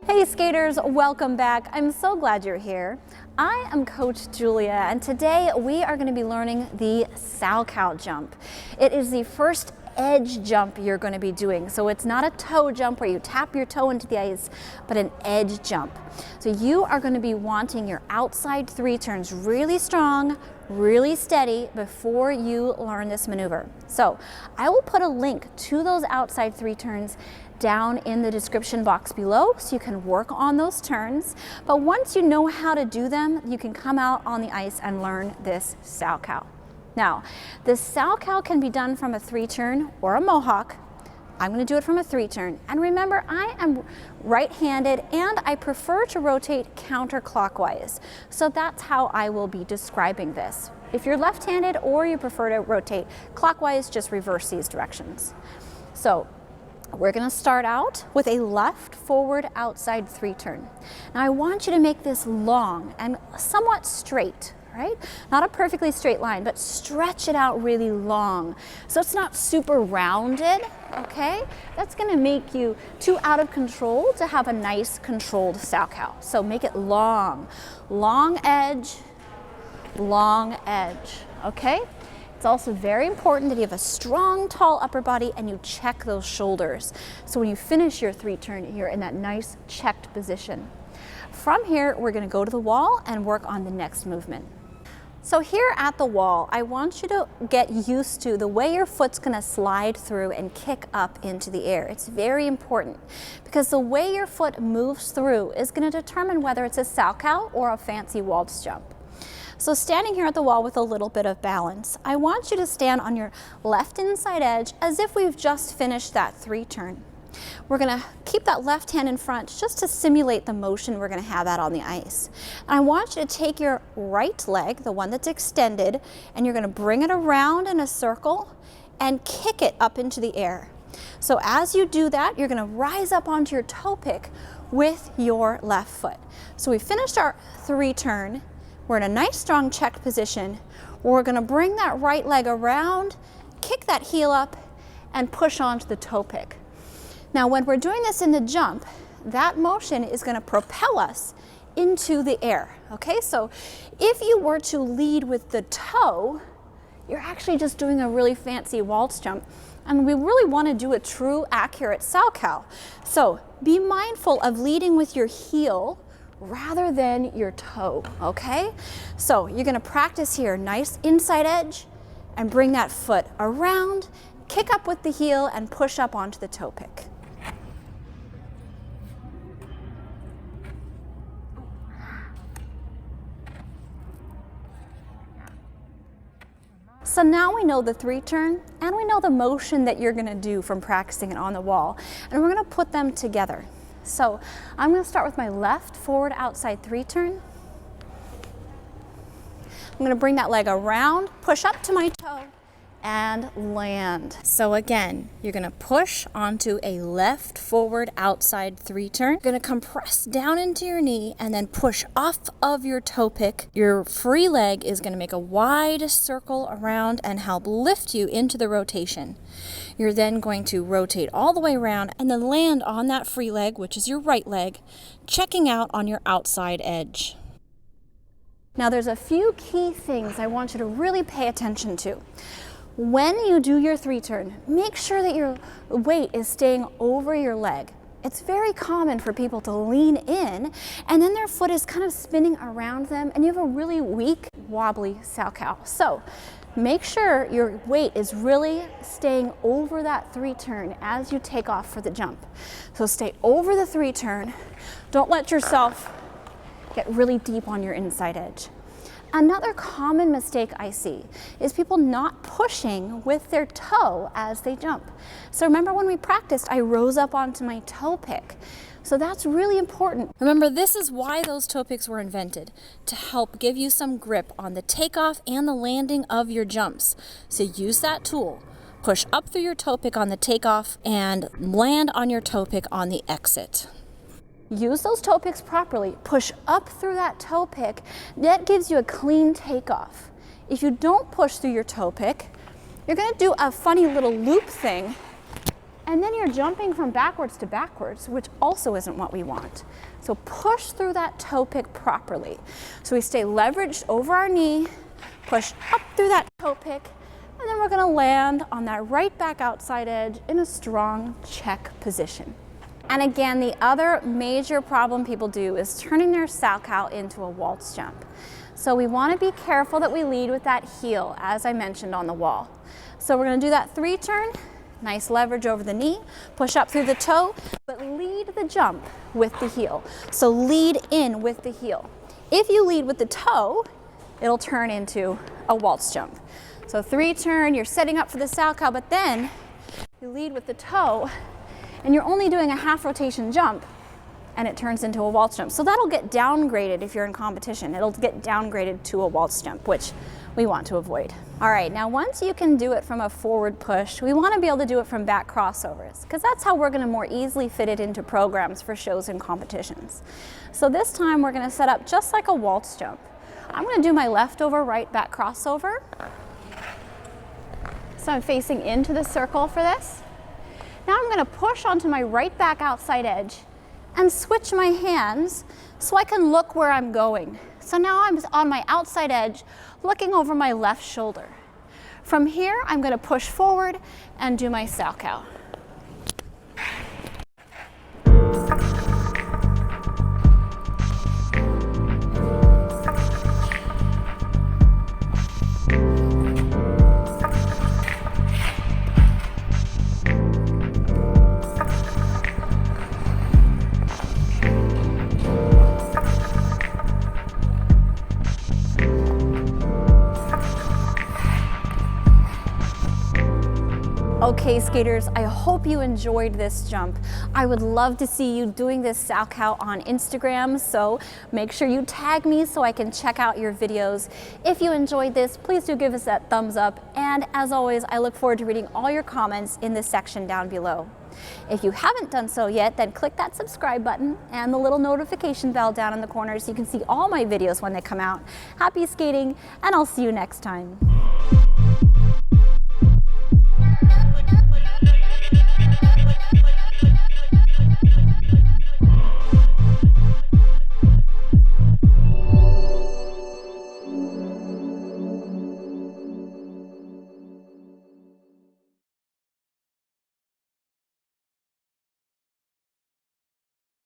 Hey skaters, welcome back. I'm so glad you're here. I am Coach Julia, and today we are going to be learning the Salchow jump. It is the first edge jump you're going to be doing. So it's not a toe jump where you tap your toe into the ice, but an edge jump. So you are going to be wanting your outside three turns really strong, really steady before you learn this maneuver. So I will put a link to those outside three turns down in the description box below so you can work on those turns. But once you know how to do them, you can come out on the ice and learn this Salchow. Now, the Salchow can be done from a three turn or a mohawk. I'm going to do it from a three turn. And remember, I am right-handed and I prefer to rotate counterclockwise. So that's how I will be describing this. If you're left-handed or you prefer to rotate clockwise, just reverse these directions. So we're going to start out with a left forward outside three turn. Now I want you to make this long and somewhat straight, right? Not a perfectly straight line, but stretch it out really long. So it's not super rounded, okay? That's going to make you too out of control to have a nice controlled Salchow. So make it long, long edge, okay? It's also very important that you have a strong, tall upper body and you check those shoulders. So when you finish your three turn, you're in that nice checked position. From here, we're going to go to the wall and work on the next movement. So here at the wall, I want you to get used to the way your foot's going to slide through and kick up into the air. It's very important because the way your foot moves through is going to determine whether it's a Salchow or a fancy waltz jump. So standing here at the wall with a little bit of balance, I want you to stand on your left inside edge as if we've just finished that three turn. We're going to keep that left hand in front just to simulate the motion we're going to have out on the ice. And I want you to take your right leg, the one that's extended, and you're going to bring it around in a circle and kick it up into the air. So as you do that, you're going to rise up onto your toe pick with your left foot. So we finished our three turn. We're in a nice strong checked position. We're going to bring that right leg around, kick that heel up, and push onto the toe pick. Now when we're doing this in the jump, that motion is going to propel us into the air. Okay, so if you were to lead with the toe, you're actually just doing a really fancy waltz jump. And we really want to do a true, accurate Salchow. So be mindful of leading with your heel rather than your toe, okay? So you're going to practice here, nice inside edge, and bring that foot around, kick up with the heel, and push up onto the toe pick. So now we know the three turn and we know the motion that you're going to do from practicing it on the wall, and we're going to put them together. So I'm going to start with my left forward outside three turn. I'm going to bring that leg around, push up to my toe, and land. So again, you're going to push onto a left forward outside three turn. You're going to compress down into your knee and then push off of your toe pick. Your free leg is going to make a wide circle around and help lift you into the rotation. You're then going to rotate all the way around and then land on that free leg, which is your right leg, checking out on your outside edge. Now there's a few key things I want you to really pay attention to. When you do your three turn, make sure that your weight is staying over your leg. It's very common for people to lean in and then their foot is kind of spinning around them and you have a really weak, wobbly Salchow. So make sure your weight is really staying over that three turn as you take off for the jump. So stay over the three turn. Don't let yourself get really deep on your inside edge. Another common mistake I see is people not pushing with their toe as they jump. So remember when we practiced, I rose up onto my toe pick. So that's really important. Remember, this is why those toe picks were invented, to help give you some grip on the takeoff and the landing of your jumps. So use that tool. Push up through your toe pick on the takeoff and land on your toe pick on the exit. Use those toe picks properly, push up through that toe pick, that gives you a clean takeoff. If you don't push through your toe pick, you're going to do a funny little loop thing And then you're jumping from backwards to backwards, which also isn't what we want. So push through that toe pick properly. So we stay leveraged over our knee, push up through that toe pick, and then we're gonna land on that right back outside edge in a strong check position. And again, the other major problem people do is turning their Salchow into a waltz jump. So we want to be careful that we lead with that heel, as I mentioned on the wall. So we're going to do that 3-turn, nice leverage over the knee, push up through the toe, but lead the jump with the heel. So lead in with the heel. If you lead with the toe, it'll turn into a waltz jump. So 3-turn, you're setting up for the Salchow, but then you lead with the toe, and you're only doing a half rotation jump, and it turns into a waltz jump. So that'll get downgraded if you're in competition. It'll get downgraded to a waltz jump, which we want to avoid. All right, now once you can do it from a forward push, we want to be able to do it from back crossovers, because that's how we're going to more easily fit it into programs for shows and competitions. So this time we're going to set up just like a waltz jump. I'm going to do my left over, right back crossover. So I'm facing into the circle for this. Now I'm going to push onto my right back outside edge and switch my hands so I can look where I'm going. So now I'm on my outside edge looking over my left shoulder. From here, I'm going to push forward and do my Salchow. Okay, skaters, I hope you enjoyed this jump. I would love to see you doing this Salchow on Instagram, so make sure you tag me so I can check out your videos. If you enjoyed this, please do give us that thumbs up, and as always, I look forward to reading all your comments in the section down below. If you haven't done so yet, then click that subscribe button and the little notification bell down in the corner so you can see all my videos when they come out. Happy skating, and I'll see you next time.